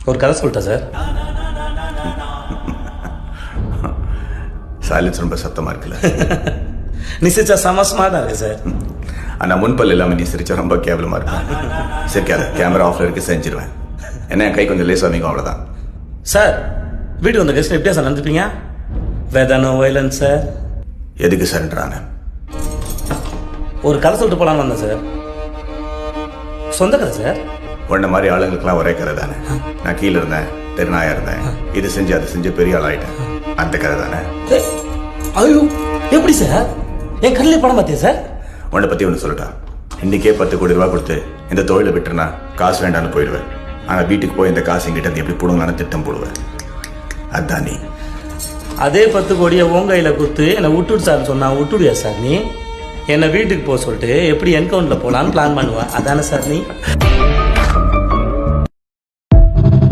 ஒரு கதை சொல்லிட்டேன் சார். சைலன்ஸ் ரொம்ப சத்தமாக இருக்குல்ல? நீ சிரிச்சா செம ஸ்மார்ட்டாக இருக்கு சார். ஆனால் முன்பல் இல்லாமல் நீ சிரிச்சா ரொம்ப கேவலமாக இருக்கும். சரி கேமரா ஆஃப்ல இருக்கு, செஞ்சிருவேன். என்ன என் கை கொஞ்சம் லேஸ் வாமிக்கும், அவ்வளோதான். சார் வீட்டுக்கு வந்த கெஸ்ட் எப்படியா சார் நடந்துப்பீங்க? வேதானோ வயலன்ஸ் சார். எதுக்கு சரண்டரான? ஒரு கதை சொல்லிட்டு போலான்னு வந்தேன் சார். சொந்த கதை சார். உன்ன மாதிரி ஆளுங்களுக்குலாம் ஒரே கதை தானே. நான் கீழே இருந்தேன், தெருநாயா இருந்தேன், இது செஞ்சு அது செஞ்சு பெரிய ஆள் ஆயிட்டேன். அந்த கதை தானே. ஐயோ எப்படி சார்? என் கண்ணிலே படம் பார்த்தியா சார்? உன்னை பற்றி ஒன்று சொல்லிட்டா. இன்னைக்கே 10 கோடி ரூபா கொடுத்து இந்த தொழிலை விட்டுருனா காசு வேண்டான்னு போயிடுவேன். ஆனால் வீட்டுக்கு போய் இந்த காசு எங்கிட்ட எப்படி போடுங்கன்னு திட்டம் போடுவேன். அதுதான் நீ. அதே 10 கோடியை உன் கையில் கொடுத்து என்னை விட்டுடு சார்னு சொன்னா விட்டுடுயா சார் நீ? என்னை வீட்டுக்கு போக சொல்லிட்டு எப்படி என்கவுண்டரில் போகலான்னு பிளான் பண்ணுவேன். அதானே சார் நீ?